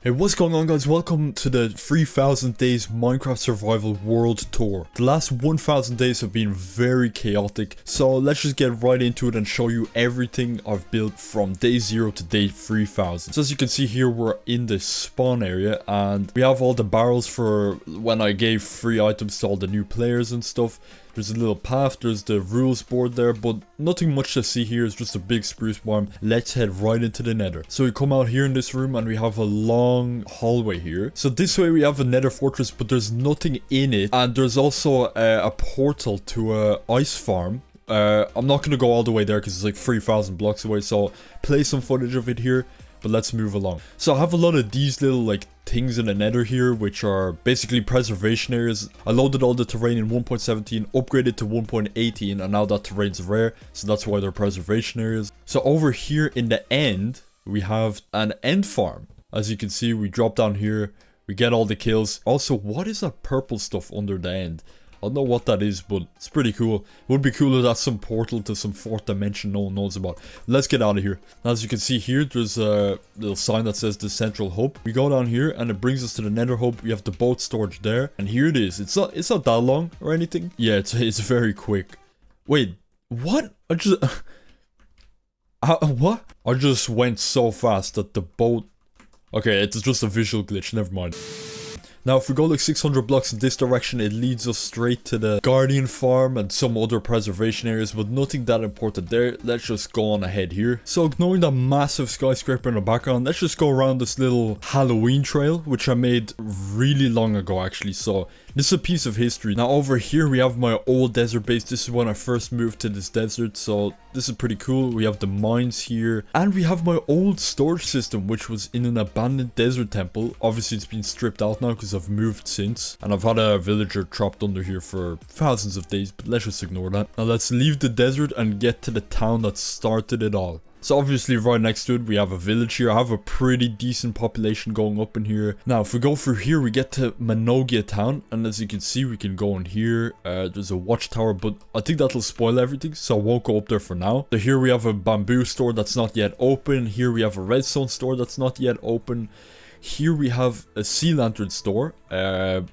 Hey, what's going on, guys? Welcome to the 3000 days Minecraft survival world tour. The last 1000 days have been very chaotic, so let's just get right into it and show you everything I've built from day 0 to day 3000. So as you can see here, we're in the spawn area and we have all the barrels for when I gave free items to all the new players and stuff. There's a little path, there's the rules board there, but nothing much to see here. It's just a big spruce farm. Let's head right into the nether. So we come out here in this room and we have a long hallway here. So this way we have a nether fortress, but there's nothing in it. And there's also a portal to a ice farm. I'm not going to go all the way there because it's like 3,000 blocks away. So play some footage of it here. But let's move along. So I have a lot of these little like things in the nether here, which are basically preservation areas. I loaded all the terrain in 1.17, upgraded to 1.18, and now that terrain's rare, so that's why they're preservation areas. So over here in the end, we have an end farm. As you can see, we drop down here, we get all the kills. Also, what is that purple stuff under the end? I don't know what that is, but it's pretty cool. It would be cool if that's some portal to some 4th dimension no one knows about. Let's get out of here. As you can see here, there's a little sign that says the central hub. We go down here and it brings us to the nether hub. We have the boat storage there. And here it is. It's not that long or anything. Yeah, it's very quick. Wait, what? What? I just went so fast that the boat... Okay, it's just a visual glitch. Never mind. Now, if we go like 600 blocks in this direction, it leads us straight to the Guardian Farm and some other preservation areas, but nothing that important there. Let's just go on ahead here. So, ignoring that massive skyscraper in the background, let's just go around this little Halloween trail, which I made really long ago, actually. So, this is a piece of history. Now, over here, we have my old desert base. This is when I first moved to this desert, so this is pretty cool. We have the mines here, and we have my old storage system, which was in an abandoned desert temple. Obviously, it's been stripped out now because I've moved since, and I've had a villager trapped under here for thousands of days, but let's just ignore that. Now, let's leave the desert and get to the town that started it all. So obviously right next to it we have a village here. I have a pretty decent population going up in here. Now if we go through here we get to Manogia town, and as you can see we can go in here. There's a watchtower, but I think that'll spoil everything, so I won't go up there for now. So here we have a bamboo store that's not yet open. Here we have a redstone store that's not yet open. Here we have a sea lantern store,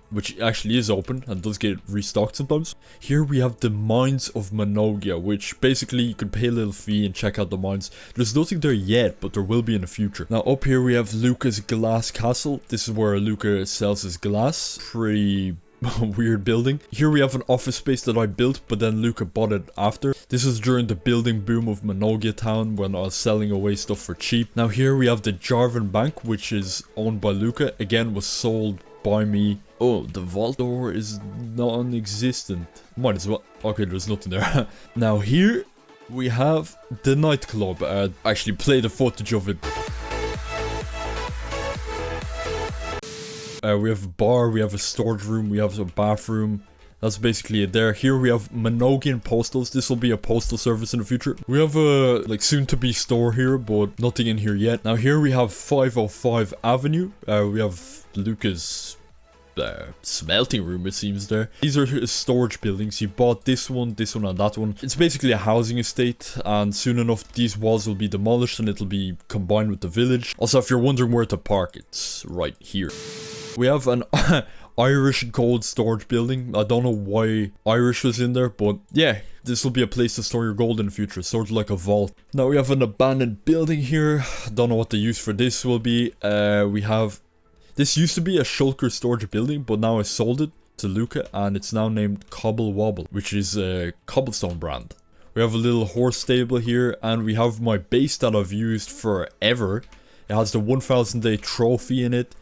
which actually is open and does get restocked sometimes. Here we have the mines of Manogia, which basically you can pay a little fee and check out the mines. There's nothing there yet, but there will be in the future. Now up here we have Luca's glass castle. This is where Luca sells his glass. Pretty weird building. Here we have an office space that I built, but then Luca bought it after. This is during the building boom of Manogia town when I was selling away stuff for cheap. Now here we have the Jarvan bank, which is owned by Luca. Again, was sold by me. Oh, the vault door is non-existent. Might as well. Okay, there's nothing there. Now here we have the nightclub. I actually played a footage of it. We have a bar, we have a storage room, we have a bathroom. That's basically it there. Here we have Manogian postals. This will be a postal service in the future. We have a like soon to be store here, but nothing in here yet. Now here we have 505 Avenue. We have Luca's smelting room, it seems there. These are his storage buildings. He bought this one and that one. It's basically a housing estate, and soon enough these walls will be demolished and it'll be combined with the village. Also, if you're wondering where to park, it's right here. We have an Irish gold storage building. I don't know why Irish was in there, but yeah, this will be a place to store your gold in the future, sort of like a vault. Now we have an abandoned building here. Don't know what the use for this will be. We have... This used to be a shulker storage building, but now I sold it to Luca, and it's now named Cobble Wobble, which is a cobblestone brand. We have a little horse stable here, and we have my base that I've used forever. It has the 1000 day trophy in it.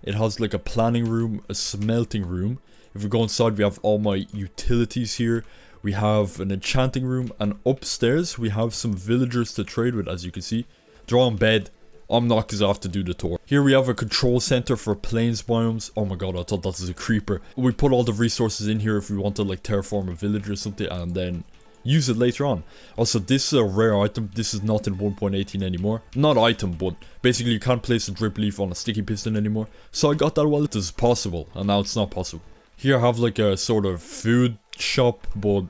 It has like a planning room, a smelting room. If we go inside, we have all my utilities here. We have an enchanting room, and upstairs we have some villagers to trade with, as you can see. They're on bed. I'm not, because I have to do the tour. Here we have a control center for plains biomes. Oh my god, I thought that was a creeper. We put all the resources in here if we want to like terraform a village or something, and then use it later on. Also, this is a rare item. This is not in 1.18 anymore. Not item, but basically you can't place a drip leaf on a sticky piston anymore. So I got that while it was possible, and now it's not possible. Here I have like a sort of food shop, but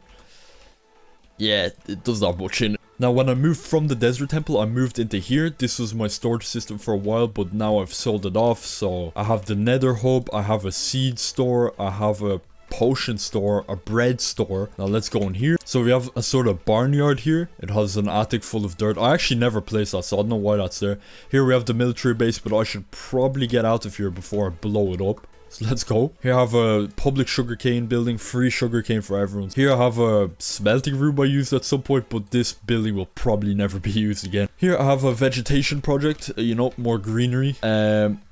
yeah, it does not much in it. Now, when I moved from the desert temple, I moved into here. This was my storage system for a while, but now I've sold it off. So I have the Nether hub, I have a seed store, I have a potion store, a bread store. Now let's go in here. So we have a sort of barnyard here. It has an attic full of dirt. I actually never placed that, so I don't know why that's there. Here we have the military base, but I should probably get out of here before I blow it up. So let's go. Here I have a public sugarcane building, free sugarcane for everyone. Here I have a smelting room I used at some point, but this building will probably never be used again. Here I have a vegetation project, you know, more greenery.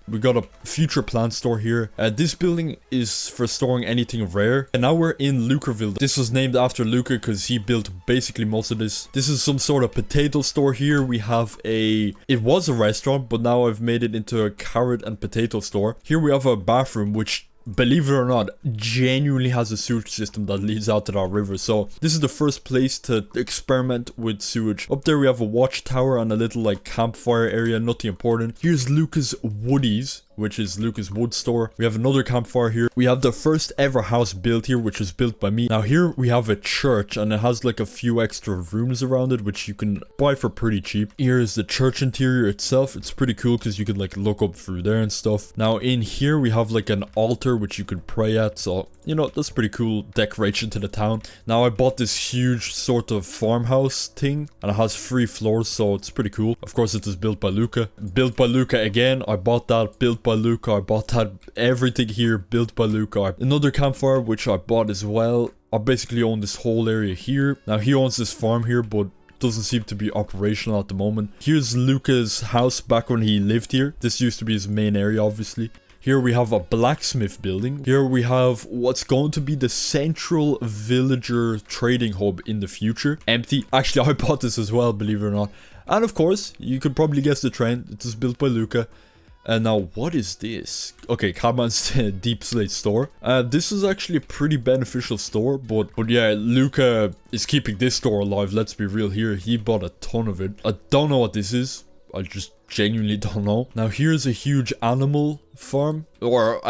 We got a future plant store here. This building is for storing anything rare. And now we're in Lucaerville. This was named after Luca because he built basically most of this. This is some sort of potato store here. We have a... It was a restaurant, but now I've made it into a carrot and potato store. Here we have a bathroom, which... believe it or not, genuinely has a sewage system that leads out to that river. So this is the first place to experiment with sewage. Up there we have a watchtower and a little like campfire area, nothing important. Here's Luca's Woodies, which is Luca's wood store. We have another campfire here. We have the first ever house built here, which was built by me. Now here we have a church and it has like a few extra rooms around it, which you can buy for pretty cheap. Here is the church interior itself. It's pretty cool because you can like look up through there and stuff. Now in here we have like an altar which you could pray at, so you know, that's pretty cool decoration to the town. Now I bought this huge sort of farmhouse thing and it has 3 floors, so it's pretty cool. Of course it was built by Luca. Built by Luca again. I bought that. Built by Luca. I bought that. Everything here built by Luca. Another campfire which I bought as well. I basically own this whole area here. Now he owns this farm here, but doesn't seem to be operational at the moment. Here's Luca's house back when he lived here. This used to be his main area, obviously. Here we have a blacksmith building. Here we have what's going to be the central villager trading hub in the future. Empty. Actually, I bought this as well, believe it or not. And of course, you could probably guess the trend. It was built by Luca. And now, what is this? Okay, Catman's Deep Slate store. This is actually a pretty beneficial store, but yeah, Luca is keeping this store alive. Let's be real here. He bought a ton of it. I don't know what this is. I just genuinely don't know. Now here's a huge animal farm, or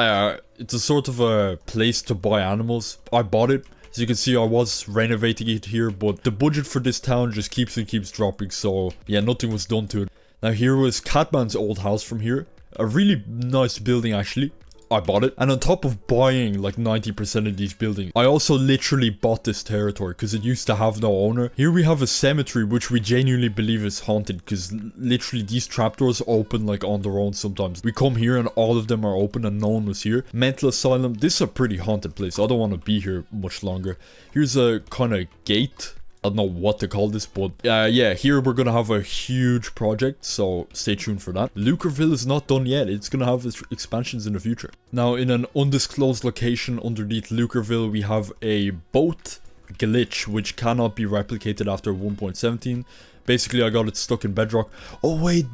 it's a sort of a place to buy animals. I bought it. As you can see, I was renovating it here, but the budget for this town just keeps dropping, so yeah, nothing was done to it. Now here was Catman's old house from here. A really nice building actually. I bought it. And on top of buying like 90% of these buildings, I also literally bought this territory because it used to have no owner. Here we have a cemetery which we genuinely believe is haunted because literally these trapdoors open like on their own sometimes. We come here and all of them are open and no one was here. Mental asylum. This is a pretty haunted place. I don't want to be here much longer. Here's a kind of gate. I don't know what to call this, but yeah, here we're gonna have a huge project, so stay tuned for that. Lucaerville is not done yet. It's gonna have expansions in the future. Now, in an undisclosed location underneath Lucaerville, we have a boat glitch, which cannot be replicated after 1.17. Basically, I got it stuck in bedrock. Oh wait,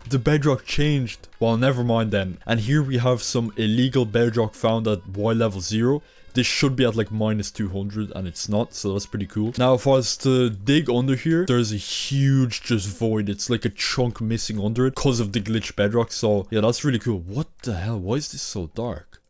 the bedrock changed. Well, never mind then. And here we have some illegal bedrock found at Y level 0. This should be at like -200 and it's not, so that's pretty cool. Now if I was to dig under here, there's a huge just void. It's like a chunk missing under it because of the glitch bedrock, so yeah, that's really cool. What the hell? Why is this so dark?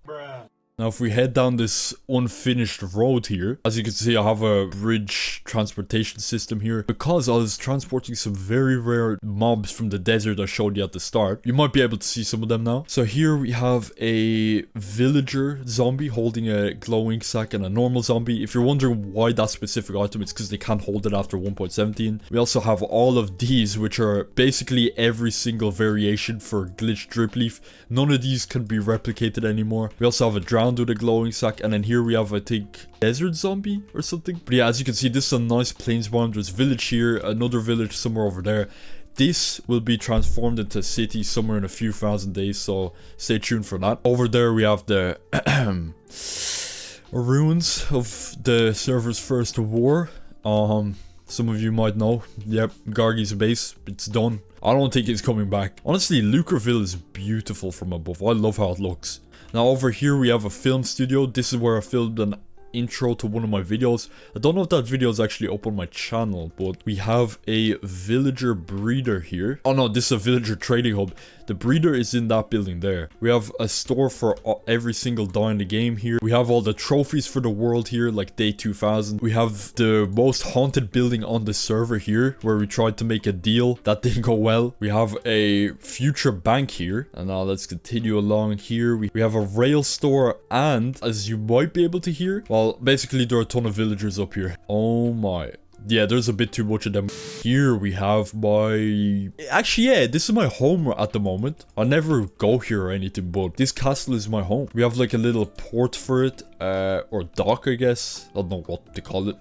Bruh. Now if we head down this unfinished road here, as you can see I have a bridge transportation system here because I was transporting some very rare mobs from the desert I showed you at the start. You might be able to see some of them now. So here we have a villager zombie holding a glow ink sack and a normal zombie. If you're wondering why that specific item, it's because they can't hold it after 1.17. We also have all of these, which are basically every single variation for glitch drip leaf. None of these can be replicated anymore. We also have a drowned with a glowing sack, and then here we have, I think, desert zombie or something. But yeah, as you can see, this is a nice plains biome. There's village here, another village somewhere over there. This will be transformed into a city somewhere in a few thousand days, so stay tuned for that. Over there we have the ruins of the server's first war. Some of you might know. Yep, Gargi's base, it's done. I don't think it's coming back. Honestly, Lucaerville is beautiful from above. I love how it looks. Now over here we have a film studio. This is where I filmed an intro to one of my videos. I don't know if that video is actually up on my channel, but we have a villager breeder here. Oh no, this is a villager trading hub. The breeder is in that building there. We have a store for every single dye in the game here. We have all the trophies for the world here, like day 2000. We have the most haunted building on the server here, where we tried to make a deal that didn't go well. We have a future bank here. And now let's continue along here. We have a rail store, and as you might be able to hear, well, basically there are a ton of villagers up here. Oh my. Yeah, there's a bit too much of them. Here we have my... Actually, yeah, this is my home at the moment. I never go here or anything, but this castle is my home. We have like a little port for it, or dock, I guess. I don't know what to call it.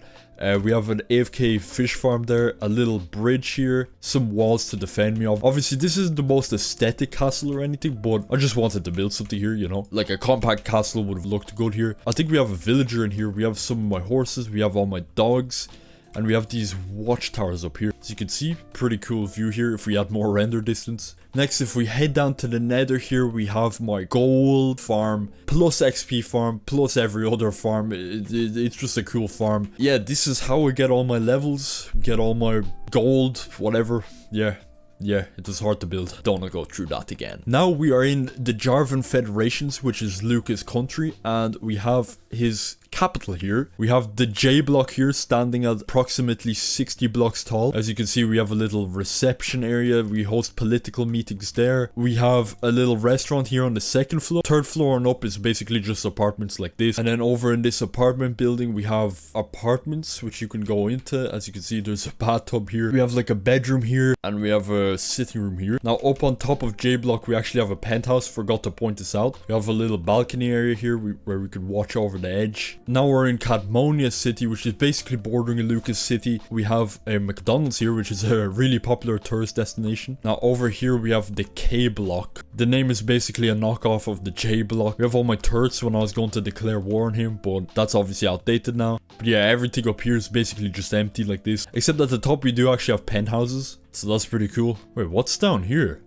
We have an AFK fish farm there, a little bridge here, some walls to defend me off. Obviously, this isn't the most aesthetic castle or anything, but I just wanted to build something here, you know? Like a compact castle would have looked good here. I think we have a villager in here. We have some of my horses. We have all my dogs. And we have these watchtowers up here. As you can see, pretty cool view here if we add more render distance. Next, if we head down to the Nether here, we have my gold farm, plus XP farm, plus every other farm. It's just a cool farm. Yeah, this is how I get all my levels, get all my gold, whatever. Yeah, it was hard to build. Don't want to go through that again. Now we are in the Jarvan Federation, which is Luca's country, and we have his capital here. We have the J block here standing at approximately 60 blocks tall. As you can see, we have a little reception area. We host political meetings there. We have a little restaurant here on the second floor. Third floor and up is basically just apartments like this. And then over in this apartment building, we have apartments which you can go into. As you can see, there's a bathtub here. We have like a bedroom here, and we have a sitting room here. Now up on top of J block, we actually have a penthouse. Forgot to point this out. We have a little balcony area here where we could watch over the edge. Now we're in Cadmonia City, which is basically bordering Lucas City. We have a McDonald's here, which is a really popular tourist destination. Now over here we have the K block. The name is basically a knockoff of the J block. We have all my turrets when I was going to declare war on him, but that's obviously outdated now. But yeah, everything up here is basically just empty like this. Except at the top we do actually have penthouses, so that's pretty cool. Wait, what's down here?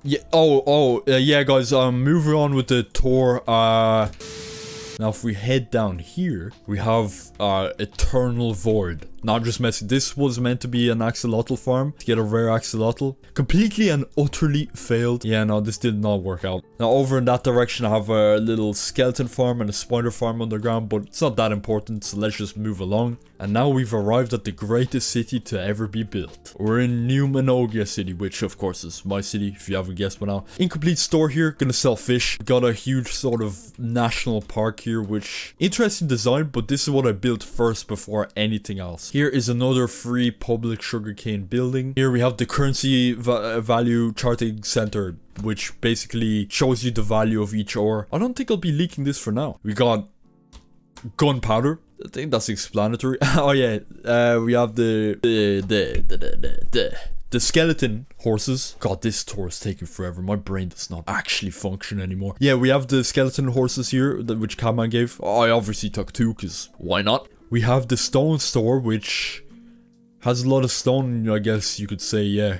Yeah, guys, moving on with the tour. Now if we head down here, we have Eternal Void. Not just messy. This was meant to be an axolotl farm to get a rare axolotl. Completely and utterly failed. Yeah, no, this did not work out. Now over in that direction, I have a little skeleton farm and a spider farm underground, but it's not that important, so let's just move along. And now we've arrived at the greatest city to ever be built. We're in New Minogia City, which of course is my city, if you haven't guessed by now. Incomplete store here, gonna sell fish. Got a huge sort of national park here, which interesting design, but this is what I built first before anything else. Here is another free public sugarcane building. Here we have the currency value charting center, which basically shows you the value of each ore. I don't think I'll be leaking this for now. We got gunpowder. I think that's explanatory. Oh yeah, we have the skeleton horses. God, this tour is taking forever. My brain does not actually function anymore. Yeah, we have the skeleton horses here, which Catman gave. I obviously took two, because why not? We have the stone store, which has a lot of stone, I guess you could say, yeah.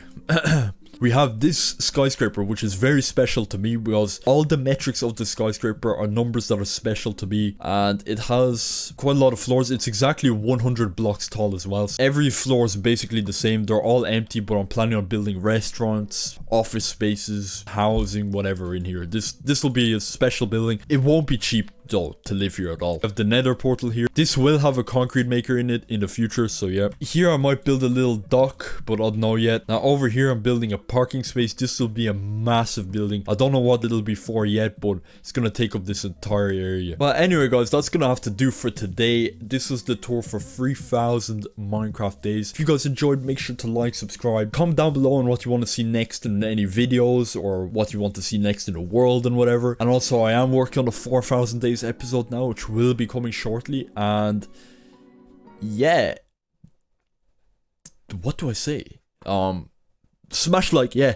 We have this skyscraper, which is very special to me because all the metrics of the skyscraper are numbers that are special to me, and it has quite a lot of floors. It's exactly 100 blocks tall as well. So every floor is basically the same. They're all empty, but I'm planning on building restaurants, office spaces, housing, whatever in here. This will be a special building. It won't be cheap though to live here at all. I have the Nether portal here. This will have a concrete maker in it in the future, so yeah. Here I might build a little dock, but I don't know yet. Now over here I'm building a parking space. This will be a massive building. I don't know what it'll be for yet, but it's gonna take up this entire area. But anyway guys, that's gonna have to do for today. This was the tour for 3000 Minecraft days. If you guys enjoyed, make sure to like, subscribe, comment down below on what you want to see next in any videos, or what you want to see next in the world and whatever. And also I am working on the 4000 days episode now, which will be coming shortly, and yeah, what do I say? Smash like, yeah.